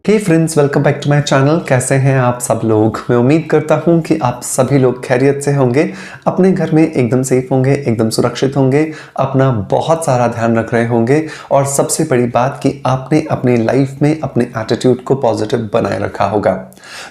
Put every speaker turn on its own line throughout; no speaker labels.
Hey friends, welcome back to my channel. कैसे हैं आप सब लोग? मैं उम्मीद करता हूं कि आप सभी लोग खैरियत से होंगे, अपने घर में एकदम सेफ होंगे, एकदम सुरक्षित होंगे, अपना बहुत सारा ध्यान रख रहे होंगे और सबसे बड़ी बात कि आपने अपनी लाइफ में अपने एटीट्यूड को पॉजिटिव बनाए रखा होगा।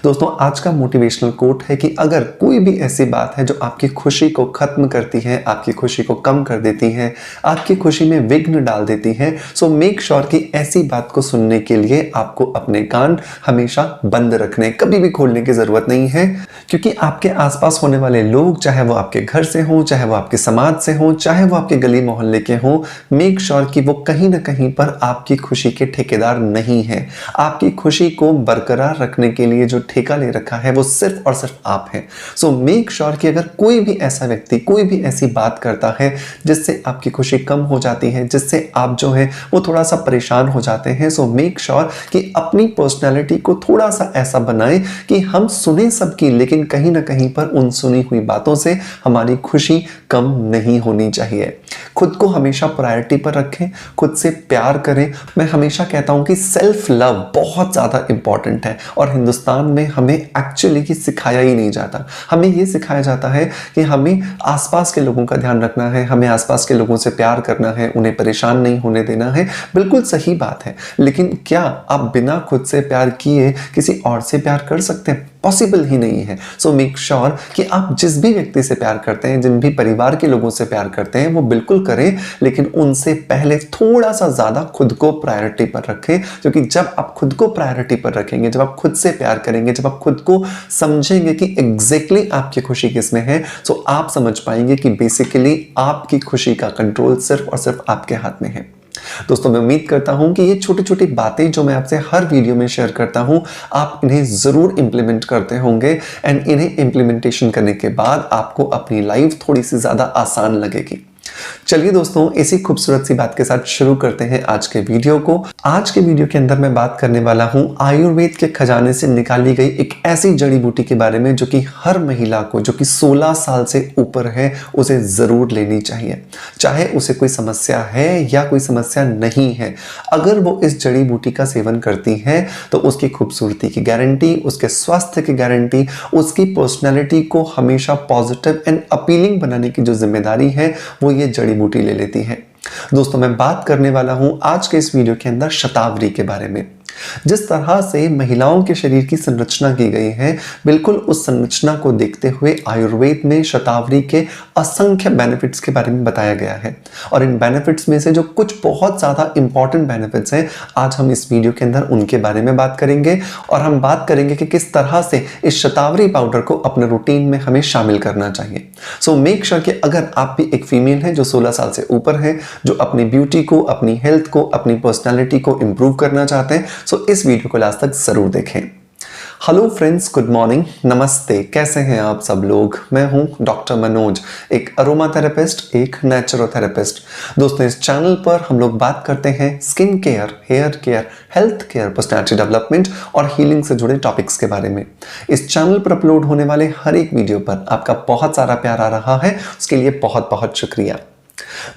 दोस्तों, आज का मोटिवेशनल कोट है कि अगर कोई भी ऐसी बात है जो आपकी खुशी को खत्म करती है, आपकी खुशी को कम कर देती है, आपकी खुशी में विघ्न डाल देती है, सो मेक श्योर कि ऐसी बात को सुनने के लिए आपको अपने कान हमेशा बंद रखने, कभी भी खोलने की जरूरत नहीं है। क्योंकि आपके आसपास होने वाले लोग, चाहे वो आपके घर से हो, चाहे वो आपके समाज से हो, चाहे वो आपके गली मोहल्ले के हो, मेक श्योर कि वो कहीं ना कहीं पर आपकी खुशी के ठेकेदार नहीं है। आपकी खुशी को बरकरार रखने के लिए जो ठेका ले रखा है वो सिर्फ और सिर्फ आप हैं। सो मेक श्योर कि अगर कोई भी ऐसा व्यक्ति कोई भी ऐसी बात करता है जिससे आपकी खुशी कम हो जाती है, जिससे आप जो है वो थोड़ा सा परेशान हो जाते हैं, सो मेक श्योर कि अपनी पर्सनैलिटी को थोड़ा सा ऐसा बनाएं कि हम सुने सबकी, लेकिन कहीं ना कहीं पर उन सुनी हुई बातों से हमारी खुशी कम नहीं होनी चाहिए। खुद को हमेशा प्रायोरिटी पर रखें, खुद से प्यार करें। मैं हमेशा कहता हूं कि सेल्फ लव बहुत ज़्यादा इंपॉर्टेंट है और हिंदुस्तान में हमें एक्चुअली ये सिखाया ही नहीं जाता। हमें ये सिखाया जाता है कि हमें आसपास के लोगों का ध्यान रखना है, हमें आसपास के लोगों से प्यार करना है, उन्हें परेशान नहीं होने देना है। बिल्कुल सही बात है, लेकिन क्या आप बिना खुद से प्यार किए किसी और से प्यार कर सकते हैं? पॉसिबल ही नहीं है। सो मेक श्योर कि आप जिस भी व्यक्ति से प्यार करते हैं, जिन भी परिवार के लोगों से प्यार करते हैं, वो बिल्कुल करें, लेकिन उनसे पहले थोड़ा सा ज्यादा खुद को प्रायोरिटी पर रखें। क्योंकि जब आप खुद को प्रायोरिटी पर रखेंगे, जब आप खुद से प्यार करेंगे, जब आप खुद को समझेंगे कि एग्जैक्टली आपकी खुशी किसमें है, सो आप समझ पाएंगे कि बेसिकली आपकी खुशी का कंट्रोल सिर्फ और सिर्फ आपके हाथ में है। दोस्तों, मैं उम्मीद करता हूं कि ये छोटी छोटी बातें जो मैं आपसे हर वीडियो में शेयर करता हूं, आप इन्हें जरूर इंप्लीमेंट करते होंगे एंड इन्हें इंप्लीमेंटेशन करने के बाद आपको अपनी लाइफ थोड़ी सी ज्यादा आसान लगेगी। चलिए दोस्तों, इसी खूबसूरत सी बात के साथ शुरू करते हैं आज के वीडियो को। आज के वीडियो के अंदर मैं बात करने वाला हूं आयुर्वेद के खजाने से निकाली गई एक ऐसी जड़ी बूटी के बारे में जो कि हर महिला को, जो कि 16 साल से ऊपर है, उसे जरूर लेनी चाहिए। चाहे उसे कोई समस्या है या कोई समस्या नहीं है, अगर वो इस जड़ी बूटी का सेवन करती है तो उसकी खूबसूरती की गारंटी, उसके स्वास्थ्य की गारंटी, उसकी पर्सनैलिटी को हमेशा पॉजिटिव एंड अपीलिंग बनाने की जो जिम्मेदारी है वो ये जड़ी बूटी ले लेती है। दोस्तों, मैं बात करने वाला हूं आज के इस वीडियो के अंदर शतावरी के बारे में। जिस तरह से महिलाओं के शरीर की संरचना की गई है, बिल्कुल उस संरचना को देखते हुए आयुर्वेद में शतावरी के असंख्य बेनिफिट्स के बारे में बताया गया है। और इन बेनिफिट्स में से जो कुछ बहुत ज्यादा इंपॉर्टेंट बेनिफिट्स हैं, आज हम इस वीडियो के अंदर उनके बारे में बात करेंगे और हम बात करेंगे कि किस तरह से इस शतावरी पाउडर को अपने रूटीन में हमें शामिल करना चाहिए। सो मेक श्योर कि अगर आप भी एक फीमेल है जो 16 साल से ऊपर है, जो अपनी ब्यूटी को, अपनी हेल्थ को, अपनी पर्सनैलिटी को इंप्रूव करना चाहते हैं, सो इस वीडियो को लास्ट तक जरूर देखें। हेलो फ्रेंड्स, गुड मॉर्निंग, नमस्ते। कैसे हैं आप सब लोग? मैं हूं डॉक्टर मनोज, एक अरोमा थेरेपिस्ट, एक नेचुरोथेरेपिस्ट। दोस्तों, इस चैनल पर हम लोग बात करते हैं skin care, hair care, health care, personality development और हीलिंग से जुड़े टॉपिक्स के बारे में। इस चैनल पर अपलोड होने वाले हर एक वीडियो पर आपका बहुत सारा प्यार आ रहा है, उसके लिए बहुत बहुत शुक्रिया।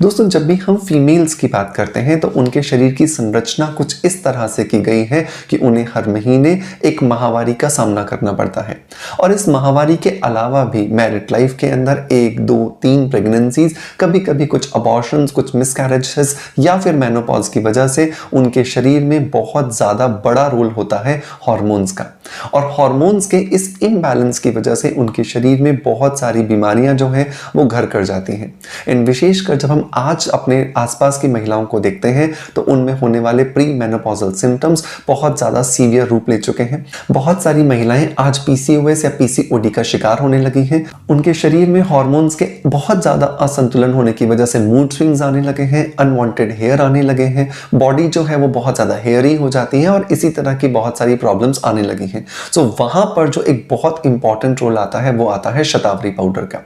दोस्तों, जब भी हम फीमेल्स की बात करते हैं तो उनके शरीर की संरचना कुछ इस तरह से की गई है कि उन्हें हर महीने एक माहवारी का सामना करना पड़ता है। और इस माहवारी के अलावा भी मैरिड लाइफ के अंदर 1, 2, 3 प्रेगनेंसीज, कभी कभी कुछ अबॉर्शंस, कुछ मिसकैरेजेस या फिर मेनोपॉज की वजह से उनके शरीर में बहुत ज्यादा बड़ा रोल होता है हार्मोन्स का। और हार्मोन्स के इस इम्बैलेंस की वजह से उनके शरीर में बहुत सारी बीमारियां जो हैं वो घर कर जाती हैं। इन विशेषकर जब हम आज अपने आसपास की महिलाओं को देखते हैं तो उनमें होने वाले प्री मेनोपॉजल सिम्टम्स बहुत ज्यादा सीवियर रूप ले चुके हैं। बहुत सारी महिलाएं आज पीसीओएस या पीसीओडी का शिकार होने लगी हैं। उनके शरीर में हार्मोन्स के बहुत ज्यादा असंतुलन होने की वजह से मूड स्विंग्स आने लगे हैं, अनवांटेड हेयर आने लगे हैं, बॉडी जो है वो बहुत ज्यादा हेयरी हो जाती है और इसी तरह की बहुत सारी प्रॉब्लम्स आने लगी हैं। हैं। सो वहाँ पर जो एक बहुत इंपॉर्टेंट रोल आता है वो आता है शतावरी पाउडर का।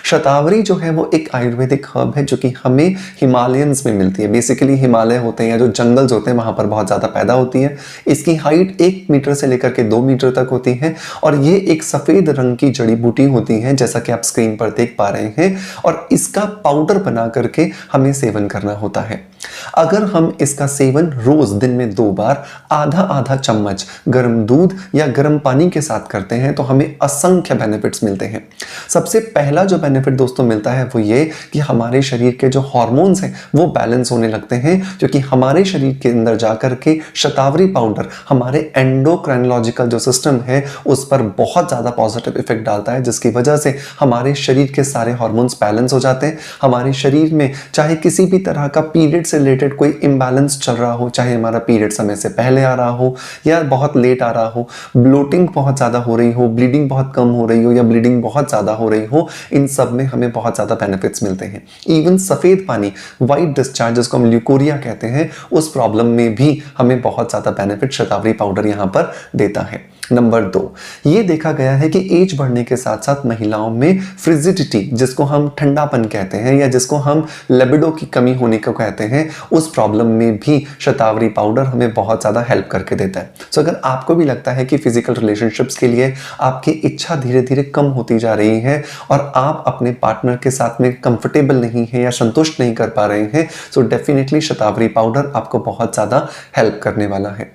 शतावरी जो है वो एक आयुर्वेदिक हर्ब है जो कि हमें हिमालयंस में मिलती है। बेसिकली हिमालय होते हैं या जो जंगल्स होते हैं वहाँ पर बहुत ज़्यादा पैदा होती है। इसकी हाइट 1 मीटर से लेकर के 2 मीटर तक होती है और ये एक सफ़ेद रंग की जड़ी बूटी होती है जैसा कि आप स्क्रीन पर देख पा रहे हैं, और इसका पाउडर बना करके हमें सेवन करना होता है। अगर हम इसका सेवन रोज दिन में 2 बार आधा आधा चम्मच गर्म दूध या गर्म पानी के साथ करते हैं तो हमें असंख्य बेनिफिट्स मिलते हैं। सबसे पहला जो बेनिफिट दोस्तों मिलता है वो ये कि हमारे शरीर के जो हार्मोन्स हैं वो बैलेंस होने लगते हैं, क्योंकि हमारे शरीर के अंदर जाकर के शतावरी पाउडर हमारे एंडोक्राइनोलॉजिकल जो सिस्टम है उस पर बहुत ज़्यादा पॉजिटिव इफेक्ट डालता है, जिसकी वजह से हमारे शरीर के सारे हार्मोन्स बैलेंस हो जाते हैं। हमारे शरीर में चाहे किसी भी तरह का पीरियड से रिलेटेड कोई इम्बैलेंस चल रहा हो, चाहे हमारा पीरियड समय से पहले आ रहा हो या बहुत लेट आ रहा हो, ब्लोटिंग बहुत ज़्यादा हो रही हो, ब्लीडिंग बहुत कम हो रही हो या ब्लीडिंग बहुत ज़्यादा हो रही हो, इन सब में हमें बहुत ज़्यादा बेनिफिट्स मिलते हैं। इवन सफ़ेद पानी, वाइट डिस्चार्ज जिसको हम ल्यूकोरिया कहते हैं, उस प्रॉब्लम में भी हमें बहुत ज़्यादा बेनिफिट शतावरी पाउडर यहाँ पर देता है। नंबर 2, ये देखा गया है कि एज बढ़ने के साथ साथ महिलाओं में फ्रिजिडिटी, जिसको हम ठंडापन कहते हैं या जिसको हम लिबिडो की कमी होने को कहते हैं, उस प्रॉब्लम में भी शतावरी पाउडर हमें बहुत ज़्यादा हेल्प करके देता है। सो अगर आपको भी लगता है कि फिजिकल रिलेशनशिप्स के लिए आपकी इच्छा धीरे धीरे कम होती जा रही है और आप अपने पार्टनर के साथ में कंफर्टेबल नहीं है या संतुष्ट नहीं कर पा रहे हैं, सो डेफिनेटली शतावरी पाउडर आपको बहुत ज़्यादा हेल्प करने वाला है।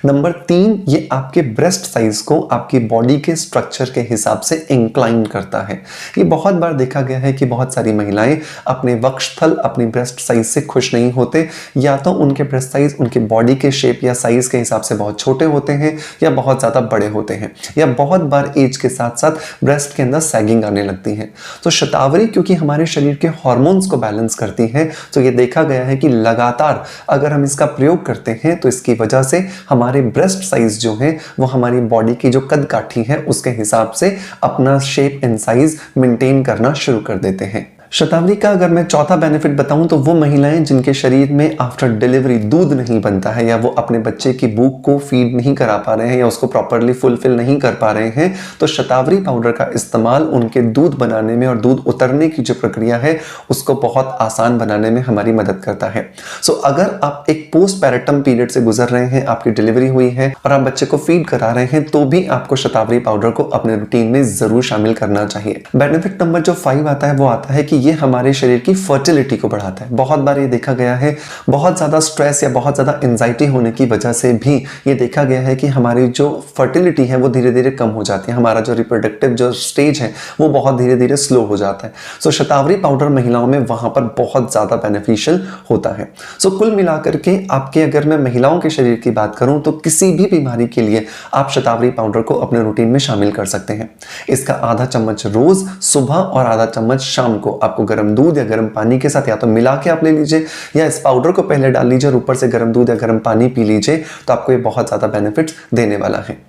नंबर 3, ये आपके ब्रेस्ट साइज को आपकी बॉडी के स्ट्रक्चर के हिसाब से इंक्लाइन करता है। ये बहुत बार देखा गया है कि बहुत सारी महिलाएं अपने वक्षस्थल, अपनी ब्रेस्ट साइज से खुश नहीं होते, या तो उनके ब्रेस्ट साइज उनके बॉडी के शेप या साइज के हिसाब से बहुत छोटे होते हैं या बहुत ज़्यादा बड़े होते हैं, या बहुत बार एज के साथ साथ ब्रेस्ट के अंदर सैगिंग आने लगती है। तो शतावरी क्योंकि हमारे शरीर के हार्मोन्स को बैलेंस करती है, तो ये देखा गया है कि लगातार अगर हम इसका प्रयोग करते हैं तो इसकी वजह से हमारे ब्रेस्ट साइज जो है वो हमारी बॉडी की जो कद काठी है उसके हिसाब से अपना शेप एंड साइज मेंटेन करना शुरू कर देते हैं। शतावरी का अगर मैं चौथा बेनिफिट बताऊं तो वो महिलाएं जिनके शरीर में आफ्टर डिलीवरी दूध नहीं बनता है या वो अपने बच्चे की भूख को फीड नहीं करा पा रहे हैं या उसको प्रॉपरली फुलफिल नहीं कर पा रहे हैं, तो शतावरी पाउडर का इस्तेमाल उनके दूध बनाने में और दूध उतरने की जो प्रक्रिया है उसको बहुत आसान बनाने में हमारी मदद करता है। सो अगर आप एक पोस्ट पैरेटम पीरियड से गुजर रहे हैं, आपकी डिलीवरी हुई है और आप बच्चे को फीड करा रहे हैं, तो भी आपको शतावरी पाउडर को अपने रूटीन में जरूर शामिल करना चाहिए। बेनिफिट नंबर जो 5 आता है वो आता है कि ये हमारे शरीर की फर्टिलिटी को बढ़ाता है। बहुत बार ये देखा गया है बहुत ज़्यादा स्ट्रेस या बहुत ज़्यादा एंजाइटी होने की वजह से भी ये देखा गया है कि हमारी जो फर्टिलिटी है वो धीरे धीरे कम हो जाती है, हमारा जो रिप्रोडक्टिव जो स्टेज है वो बहुत धीरे धीरे स्लो हो जाता है। सो शतावरी पाउडर महिलाओं में वहाँ पर बहुत ज़्यादा बेनिफिशियल होता है। सो कुल मिलाकर के आपके, अगर मैं महिलाओं के शरीर की बात करूँ तो किसी भी बीमारी के लिए आप शतावरी पाउडर को अपने रूटीन में शामिल कर सकते हैं। इसका आधा चम्मच रोज सुबह और आधा चम्मच शाम को आपको गर्म दूध या गर्म पानी के साथ या तो मिला के आप ले लीजिए या इस पाउडर को पहले डाल लीजिए और ऊपर से गर्म दूध या गर्म पानी पी लीजिए, तो आपको ये बहुत ज़्यादा बेनिफिट्स देने वाला है।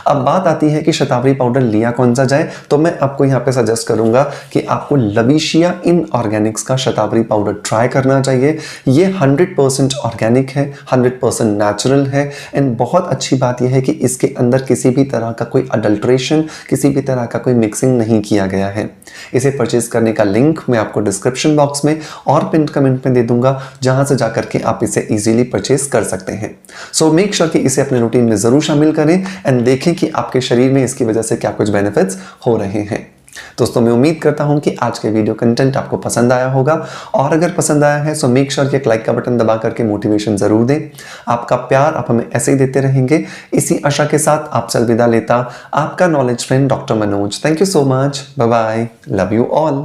अब बात आती है कि शतावरी पाउडर लिया कौन सा जाए, तो मैं आपको यहाँ पे सजेस्ट करूंगा कि आपको लविशिया इनऑर्गेनिक्स का शतावरी पाउडर ट्राई करना चाहिए। ये 100% ऑर्गेनिक है, 100% नेचुरल है, एंड बहुत अच्छी बात यह है कि इसके अंदर किसी भी तरह का कोई अडल्ट्रेशन, किसी भी तरह का कोई मिक्सिंग नहीं किया गया है। इसे परचेज करने का लिंक मैं आपको डिस्क्रिप्शन बॉक्स में और पिन कमेंट में दे दूंगा, जहां से जाकर के आप इसे इजीली परचेज कर सकते हैं। सो मेक श्योर कि इसे अपने रूटीन में जरूर शामिल करें एंड देखें कि आपके शरीर में इसकी वजह से क्या कुछ बेनिफिट्स हो रहे हैं। दोस्तों मैं उम्मीद करता हूं कि आज के वीडियो कंटेंट आपको पसंद आया होगा, और अगर पसंद आया है तो मेक श्योर कि एक लाइक का बटन दबा करके मोटिवेशन जरूर दें। आपका प्यार आप हमें ऐसे ही देते रहेंगे। इसी आशा के साथ आपसे अलविदा लेता आपका knowledge friend doctor Manoj. Thank you so much, bye bye, love you all.